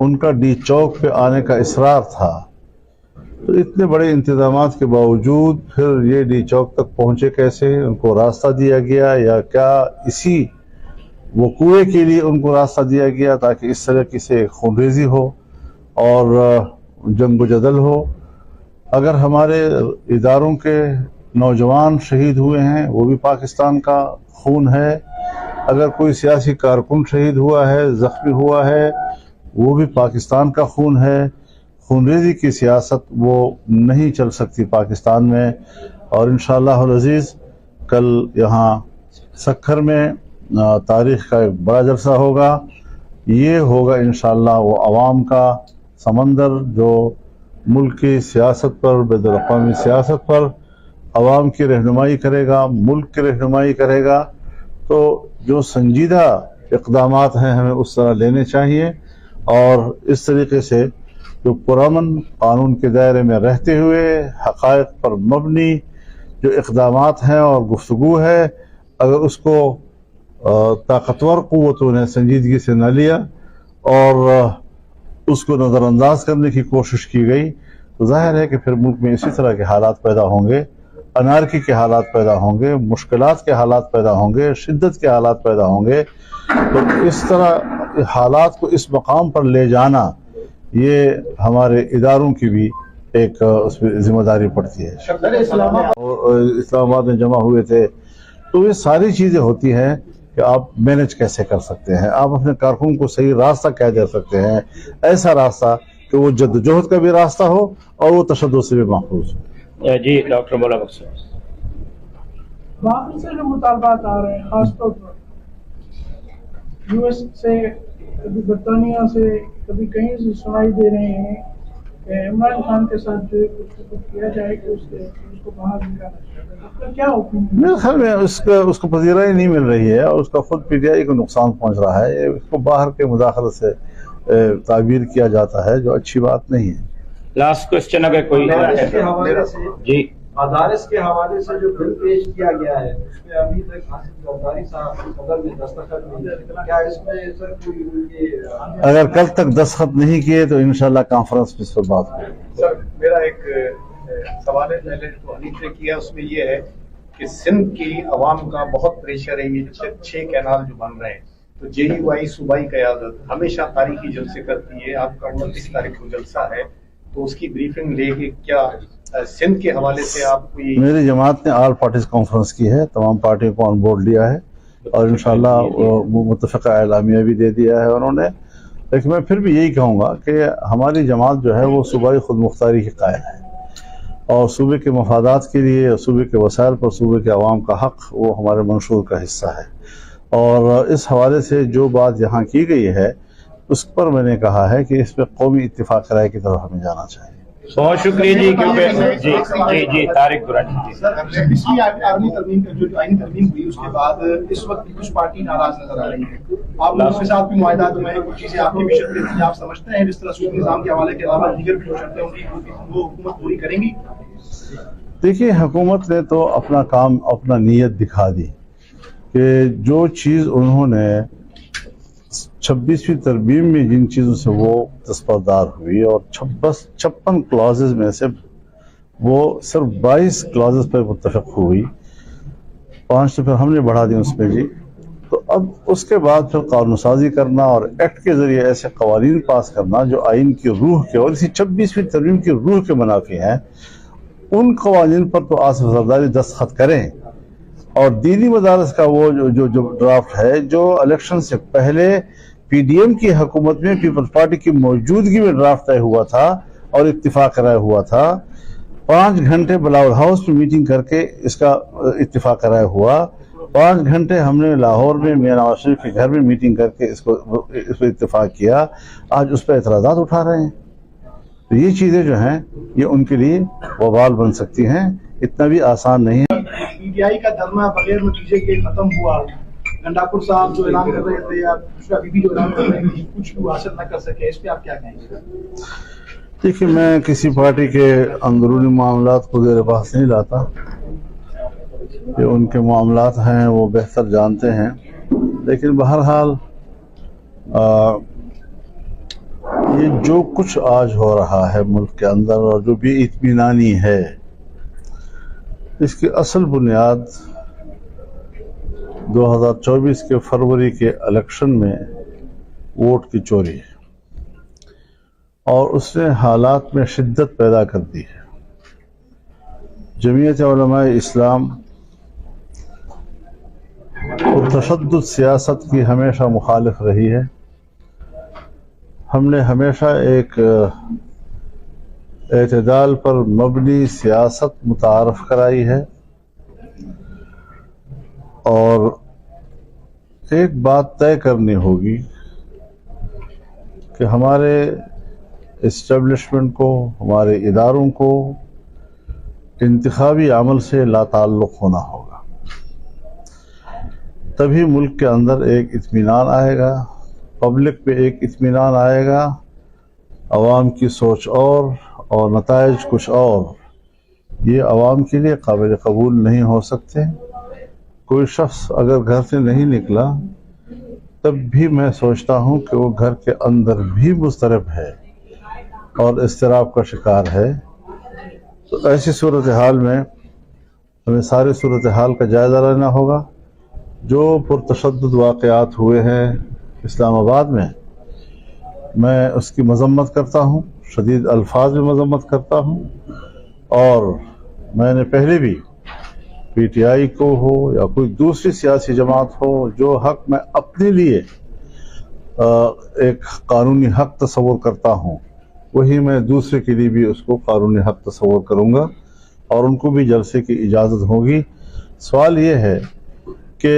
उनका डी चौक पे आने का इसरार था, तो इतने बड़े इंतजामात के बावजूद फिर ये डी चौक तक पहुंचे कैसे? उनको रास्ता दिया गया या क्या इसी वकूए के लिए उनको रास्ता दिया गया ताकि इस तरह की से खूनरेजी हो और जंग जदल हो? अगर हमारे इदारों के नौजवान शहीद हुए हैं वो भी पाकिस्तान का खून है, अगर कोई सियासी कारकुन शहीद हुआ है, ज़ख्मी हुआ है, वो भी पाकिस्तान का खून है। खूनरेजी की सियासत वो नहीं चल सकती पाकिस्तान में। और इंशाअल्लाह अज़ीज़ कल यहाँ सक्खर में तारीख़ का एक बड़ा जलसा होगा। ये होगा इंशाअल्लाह वो अवाम का समंदर जो मुल्क की सियासत पर, बैनुल-अक़वामी सियासत पर अवाम की रहनुमाई करेगा, मुल्क की रहनुमाई करेगा। तो जो संजीदा इक़दामात हैं हमें उस तरह लेने चाहिए और इस तरीके से जो पुरअमन कानून के दायरे में रहते हुए हक़ाइक़ पर मबनी जो इक़दामात हैं और गुफ्तगू है, अगर उसको ताकतवर क़ुव्वतों ने संजीदगी से न लिया और उसको नज़रअंदाज करने की कोशिश की गई तो ज़ाहिर है कि फिर मुल्क में इसी तरह के हालात पैदा होंगे, अनारकी के हालात पैदा होंगे, मुश्किलात के हालात पैदा होंगे, शिद्दत के हालात पैदा होंगे। तो इस तरह हालात को इस मकाम पर ले जाना ये हमारे इदारों की भी एक उसमें ज़िम्मेदारी पड़ती है। इस्लामाबाद में जमा हुए थे तो ये सारी चीज़ें होती हैं कि आप मैनेज कैसे कर सकते हैं, आप अपने कारकुन को सही रास्ता क्या दे सकते हैं, ऐसा रास्ता कि वो जद्दोजहद का भी रास्ता हो और वो तशद्दुद से भी महफूज हो। जी डॉक्टर मौला बख्श बाकी से जो मुतालबात आ रहे हैं खासतौर पर यूएस से, कभी बरतानिया से, कभी कहीं से सुनाई दे रहे हैं कि इमरान खान के साथ जो कुछ किया जाए कि उसको बाहर निकाला जाए, आपका क्या ओपिनियन? मेरे ख्याल में उसको पजीराई नहीं मिल रही है और उसका खुद पीटीआई को नुकसान पहुंच रहा है। इसको बाहर के मुदाखलत से ताबीर किया जाता है जो अच्छी बात नहीं है। लास्ट क्वेश्चन अगर कोई जी मदारिस के हवाले से जो बिल पेश किया गया है उसमें अभी तक आसिफ जरदारी साहब सदर में दस्तखत नहीं है, क्या इसमें सर कोई उनके अगर कल तक दस्तखत नहीं किए तो इंशाल्लाह कॉन्फ्रेंस में इस पर बात होगी। सर मेरा एक सवाल है, पहले जो हनीफ ने किया उसमें ये है कि सिंध की आवाम का बहुत प्रेशर है, ये 6 कैनाल जो बन रहे हैं, तो JUI सूबाई क़यादत हमेशा तारीखी जलसे करती है। आपका 29 तारीख को जलसा है तो उसकी ब्रीफिंग लेके क्या सिंध के हवाले से आप कोई? मेरी जमात ने ऑल पार्टीज कॉन्फ्रेंस की है, तमाम पार्टियों को ऑन बोर्ड लिया है और इंशाल्लाह मुत्तफ़क़ा एलामिया भी दे दिया है उन्होंने। लेकिन मैं फिर भी यही कहूँगा कि हमारी जमात जो है वो सूबाई खुद मुख्तारी की कायल है और सूबे के मफादात के लिए और सूबे के वसाइल पर सूबे के अवाम का हक़ वो हमारे मंशूर का हिस्सा है। और इस हवाले से जो बात यहाँ की गई है उस पर मैंने कहा है कि इस पर कौमी इत्तिफाक राय की तरफ हमें जाना चाहिए। बहुत शुक्रिया जी क्योंकि जी तारिक दुरानी सर पिछली आर्मी तरमीम जो आईनी तरमीम हुई उसके बाद इस वक्त भी कुछ पार्टी नाराज नजर आ रही है, आप लोगों के साथ भी मुआहदात हुए हैं, कुछ चीजें आपकी भी शर्तें थी, आप समझते हैं जिस तरह सूद निज़ाम के हवाले के अलावा दीगर भी जो शर्तें होंगी वो हुकूमत पूरी करेंगी? देखिए हुकूमत ने तो अपना काम, अपना नीयत दिखा दी कि जो चीज़ उन्होंने 26वीं तरमीम में जिन चीज़ों से वो दस्तबरदार हुई और 56 क्लॉजेज में से वो सिर्फ 22 क्लॉजेज पर मुत्तफ़िक हुई, 5 तो फिर हमने बढ़ा दी उसमें जी। तो अब उसके बाद फिर कानून साजी करना और एक्ट के ज़रिए ऐसे कवानीन पास करना जो आइन की रूह के और इसी 26वीं तरमीम की रूह के मुनाफी हैं, उन कवानीन पर तो आसिफ जरदारी दस्तखत करें। और दीनी मदारस का वो जो ड्राफ्ट है जो इलेक्शन से पहले PDM की हुकूमत में पीपल्स पार्टी की मौजूदगी में ड्राफ्ट तय हुआ था और इत्तिफाक कराया हुआ था, 5 घंटे बिलावल हाउस में मीटिंग करके इसका इत्तिफाक कराया हुआ, 5 घंटे हमने लाहौर में मियां नवाज शरीफ के घर में मीटिंग करके इस पर इत्तिफाक किया। आज उस पर एतराज़ात उठा रहे हैं। तो ये चीज़ें जो हैं ये उनके लिए वबाल बन सकती हैं, इतना भी आसान नहीं है। PTI का धरना बगैर नतीजे के खत्म हुआ, गंडापुर साहब जो ऐलान कर रहे थे या दूसरा बीबी जो ऐलान कर रहे थे कुछ भी हासिल न कर सके, इस पे आप क्या कहेंगे? देखिए मैं किसी पार्टी के अंदरूनी मामलात को ज़ेर बहस नहीं लाता, ये उनके मामलात हैं वो बेहतर जानते हैं। लेकिन बहरहाल یہ جو کچھ آج ہو رہا ہے ملک کے اندر اور جو بھی اطمینانی ہے، اس کی اصل بنیاد 2024 کے فروری کے الیکشن میں ووٹ کی چوری ہے، اور اس نے حالات میں شدت پیدا کر دی ہے۔ جمعیت علماء اسلام پرتشدد سیاست کی ہمیشہ مخالف رہی ہے۔ ہم نے ہمیشہ ایک اعتدال پر مبنی سیاست متعارف کرائی ہے، اور ایک بات طے کرنی ہوگی کہ ہمارے اسٹیبلشمنٹ کو، ہمارے اداروں کو انتخابی عمل سے لا تعلق ہونا ہوگا، تبھی ملک کے اندر ایک اطمینان آئے گا، پبلک پہ ایک اطمینان آئے گا۔ عوام کی سوچ اور نتائج کچھ اور، یہ عوام کے لیے قابل قبول نہیں ہو سکتے۔ کوئی شخص اگر گھر سے نہیں نکلا تب بھی میں سوچتا ہوں کہ وہ گھر کے اندر بھی مضطرب ہے اور اضطراب کا شکار ہے۔ تو ایسی صورتحال میں ہمیں ساری صورتحال کا جائزہ لینا ہوگا۔ جو پرتشدد واقعات ہوئے ہیں اسلام آباد میں اس کی مذمت کرتا ہوں، شدید الفاظ میں مذمت کرتا ہوں، اور میں نے پہلے بھی پی ٹی آئی کو ہو یا کوئی دوسری سیاسی جماعت ہو، جو حق میں اپنے لیے ایک قانونی حق تصور کرتا ہوں، وہی میں دوسرے کے لیے بھی اس کو قانونی حق تصور کروں گا، اور ان کو بھی جلسے کی اجازت ہوگی۔ سوال یہ ہے کہ